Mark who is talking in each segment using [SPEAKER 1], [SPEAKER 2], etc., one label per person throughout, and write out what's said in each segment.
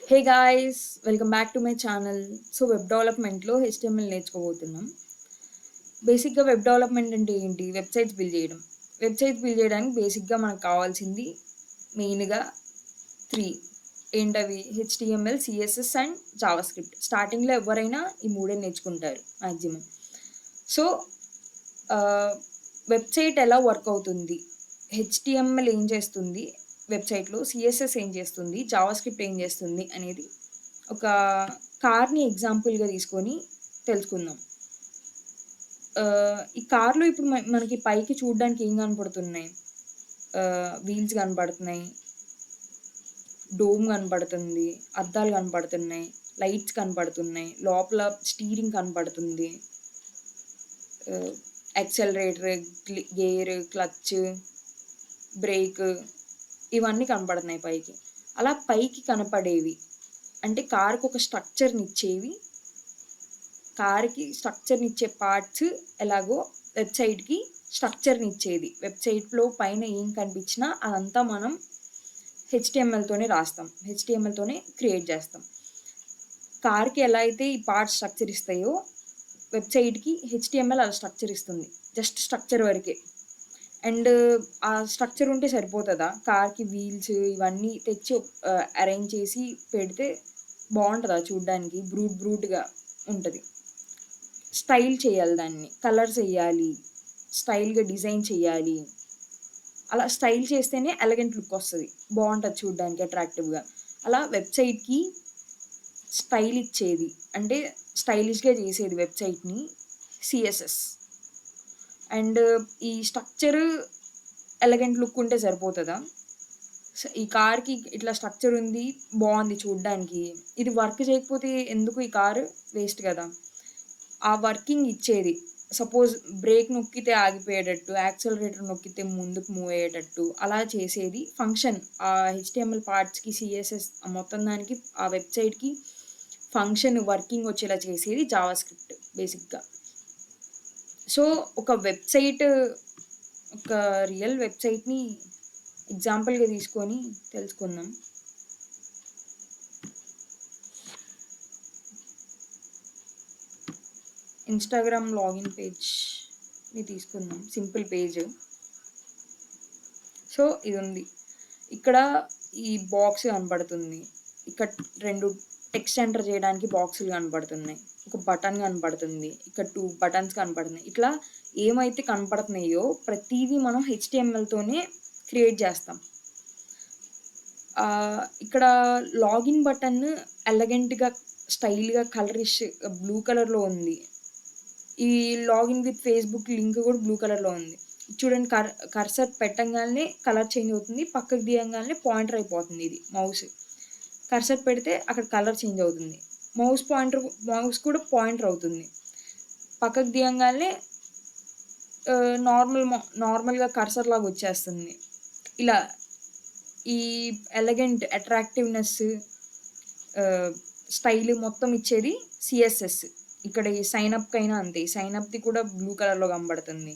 [SPEAKER 1] Hey guys, welcome back to my channel. So web డెవలప్మెంట్లో HTML నేర్చుకోబోతున్నాం. బేసిక్గా web development అంటే ఏంటి? వెబ్సైట్స్ బిల్డ్ చేయడం. వెబ్సైట్స్ బిల్డ్ చేయడానికి బేసిక్గా మనకు కావాల్సింది మెయిన్గా త్రీ. ఏంటవి? HTML, CSS and Java script. స్టార్టింగ్లో ఎవరైనా ఈ మూడే నేర్చుకుంటారు మ్యాక్సిమం. సో వెబ్సైట్ ఎలా వర్క్ అవుతుంది, హెచ్టిఎంఎల్ ఏం చేస్తుంది వెబ్సైట్లో, సిఎస్ఎస్ ఏం చేస్తుంది, జావా స్క్రిప్ట్ ఏం చేస్తుంది అనేది ఒక కార్ని ఎగ్జాంపుల్గా తీసుకొని తెలుసుకుందాం. ఈ కార్లో ఇప్పుడు మనకి పైకి చూడడానికి ఏం కనపడుతున్నాయి? వీల్స్ కనపడుతున్నాయి, డోమ్ కనపడుతుంది, అద్దాలు కనపడుతున్నాయి, లైట్స్ కనపడుతున్నాయి, లోపల స్టీరింగ్ కనపడుతుంది, యాక్సెలరేటర్, గేర్, క్లచ్, బ్రేక్, ఇవన్నీ కనపడుతున్నాయి పైకి. అలా పైకి కనపడేవి అంటే కార్కి ఒక స్ట్రక్చర్ని ఇచ్చేవి, కార్కి స్ట్రక్చర్ని ఇచ్చే పార్ట్స్ ఎలాగో వెబ్సైట్కి స్ట్రక్చర్ని ఇచ్చేది. వెబ్సైట్లో పైన ఏం కనిపించినా అదంతా మనం హెచ్టిఎంఎల్తోనే రాస్తాం, హెచ్టిఎంఎల్తోనే క్రియేట్ చేస్తాం. కార్కి ఎలా అయితే ఈ పార్ట్స్ స్ట్రక్చర్ ఇస్తాయో వెబ్సైట్కి హెచ్టిఎంఎల్ అలా స్ట్రక్చర్ ఇస్తుంది, జస్ట్ స్ట్రక్చర్ వరకే. అండ్ ఆ స్ట్రక్చర్ ఉంటే సరిపోతుందా? కార్కి వీల్స్ ఇవన్నీ తెచ్చి అరేంజ్ చేసి పెడితే బాగుంటుందా? చూడ్డానికి బ్రూట్గా ఉంటుంది. స్టైల్ చేయాలి, దాన్ని కలర్స్ వేయాలి, స్టైల్గా డిజైన్ చేయాలి. అలా స్టైల్ చేస్తేనే ఎలగెంట్ లుక్ వస్తుంది, బాగుంటుంది చూడ్డానికి అట్రాక్టివ్గా. అలా వెబ్సైట్కి స్టైల్ ఇచ్చేది అంటే స్టైలిష్గా చేసేది వెబ్సైట్ని సిఎస్ఎస్. అండ్ ఈ స్ట్రక్చర్ ఎలగెంట్ లుక్ ఉంటే సరిపోతుందా? ఈ కార్కి ఇట్లా స్ట్రక్చర్ ఉంది, బాగుంది చూడ్డానికి, ఇది వర్క్ చేయకపోతే ఎందుకు? ఈ కారు వేస్ట్ కదా. ఆ వర్కింగ్ ఇచ్చేది. సపోజ్ బ్రేక్ నొక్కితే ఆగిపోయేటట్టు, యాక్సెలరేటర్ నొక్కితే ముందుకు మూవ్ అయ్యేటట్టు అలా చేసేది ఫంక్షన్. ఆ హెచ్టిఎంఎల్ పార్ట్స్కి, సిఎస్ఎస్ మొత్తం దానికి, ఆ వెబ్సైట్కి ఫంక్షన్ వర్కింగ్ వచ్చేలా చేసేది జావా స్క్రిప్ట్ బేసిక్గా. సో ఒక వెబ్సైట్, ఒక రియల్ వెబ్సైట్ని ఎగ్జాంపుల్గా తీసుకొని తెలుసుకుందాం. ఇన్స్టాగ్రామ్ లాగిన్ పేజ్ని తీసుకుందాం, సింపుల్ పేజ్. సో ఇది ఉంది, ఇక్కడ ఈ బాక్స్ కనపడుతుంది, ఇక్కడ రెండు టెక్స్ట్ ఎంటర్ చేయడానికి బాక్సులు కనపడుతున్నాయి, ఒక బటన్ కనపడుతుంది, ఇక్కడ 2 బటన్స్ కనపడుతున్నాయి. ఇట్లా ఏమైతే కనపడుతున్నాయో ప్రతిదీ మనం హెచ్టిఎంఎల్తోనే క్రియేట్ చేస్తాం. ఇక్కడ లాగిన్ బటన్ ఎలగెంట్గా, స్టైల్గా, కలరిష్ బ్లూ కలర్లో ఉంది. ఈ లాగిన్ విత్ ఫేస్బుక్ లింక్ కూడా బ్లూ కలర్లో ఉంది. చూడండి, కర్సర్ పెట్టంగానే కలర్ చేంజ్ అవుతుంది, పక్కకు దిగంగానే పాయింటర్ అయిపోతుంది. ఇది మౌస్ కర్సర్ పెడితే అక్కడ కలర్ చేంజ్ అవుతుంది, మౌస్ కూడా పాయింటర్ అవుతుంది. పక్కకు దిగంగానే నార్మల్గా కర్సర్ లాగా వచ్చేస్తుంది. ఇలా ఈ ఎలగెంట్, అట్రాక్టివ్నెస్, స్టైల్ మొత్తం ఇచ్చేది సిఎస్ఎస్. ఇక్కడ ఈ సైన్అప్కి అయినా అంతే, సైన్అప్ది కూడా బ్లూ కలర్లో కనబడుతుంది.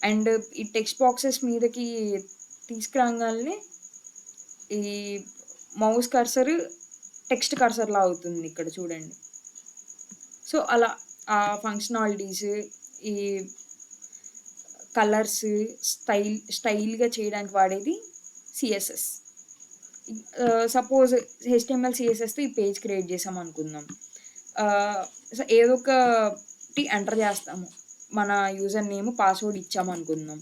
[SPEAKER 1] అండ్ ఈ టెక్స్ట్ బాక్సెస్ మీదకి తీసుకురాగానే ఈ మౌస్ కర్సర్ టెక్స్ట్ కర్సర్లా అవుతుంది ఇక్కడ చూడండి. సో అలా ఆ ఫంక్షనాలిటీస్, ఈ కలర్స్, స్టైల్గా చేయడానికి వాడేది సిఎస్ఎస్. సపోజ్ హెచ్టిఎంఎల్ సిఎస్ఎస్తో ఈ పేజ్ క్రియేట్ చేసాం అనుకుందాం. ఏదో ఒకటి ఎంటర్ చేస్తాము, మన యూజర్ నేమ్, పాస్వర్డ్ ఇచ్చాము అనుకుందాం.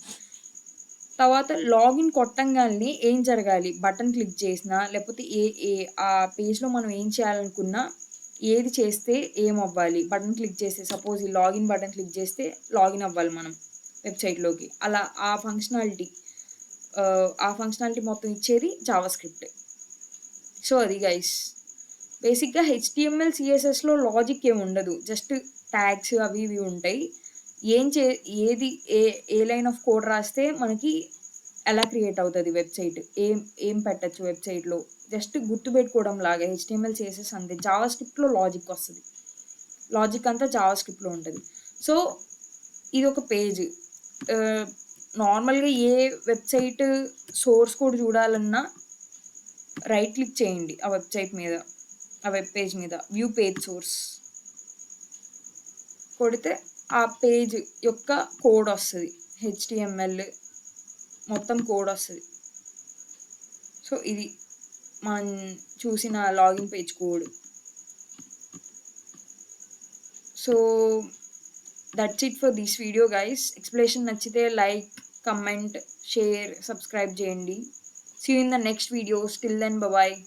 [SPEAKER 1] తర్వాత లాగిన్ కొట్టంగానే ఏం జరగాలి? బటన్ క్లిక్ చేసినా లేకపోతే ఆ పేజ్లో మనం ఏం చేయాలనుకున్నా, ఏది చేస్తే ఏం అవ్వాలి? బటన్ క్లిక్ చేస్తే, సపోజ్ ఈ లాగిన్ బటన్ క్లిక్ చేస్తే లాగిన్ అవ్వాలి మనం వెబ్సైట్లోకి. అలా ఆ ఫంక్షనాలిటీ మొత్తం ఇచ్చేది జావా స్క్రిప్ట్. సో అది గైస్, బేసిక్గా హెచ్టిఎంఎల్ సిఎస్ఎస్లో లాజిక్ ఏమి ఉండదు, జస్ట్ ట్యాగ్స్ అవి ఇవి ఉంటాయి. ఏ లైన్ ఆఫ్ కోడ్ రాస్తే మనకి ఎలా క్రియేట్ అవుతుంది వెబ్సైట్, ఏం పెట్టచ్చు వెబ్సైట్లో, జస్ట్ గుర్తుపెట్టుకోవడం లాగా హెచ్టిఎంఎల్ సిఎస్ఎస్ అంతే. జావా స్క్రిప్ట్లో లాజిక్ వస్తుంది, లాజిక్ అంతా జావా స్క్రిప్ట్లో ఉంటుంది. సో ఇది ఒక పేజ్. నార్మల్గా ఏ వెబ్సైట్ సోర్స్ కోడ్ చూడాలన్నా రైట్ క్లిక్ చేయండి ఆ వెబ్‌సైట్ మీద, ఆ వెబ్ పేజ్ మీద వ్యూ పేజ్ సోర్స్ కొడితే ఆ పేజ్ యొక్క కోడ్ వస్తది. హెచ్‌టీఎంఎల్ మొత్తం కోడ్ వస్తది. సో, ఇది మనం చూసిన login page code. So, that's it for this video guys. Explanation నచ్చితే లైక్, కమెంట్, షేర్, సబ్స్క్రైబ్ చేయండి. See you in the next videos. Till then bye by.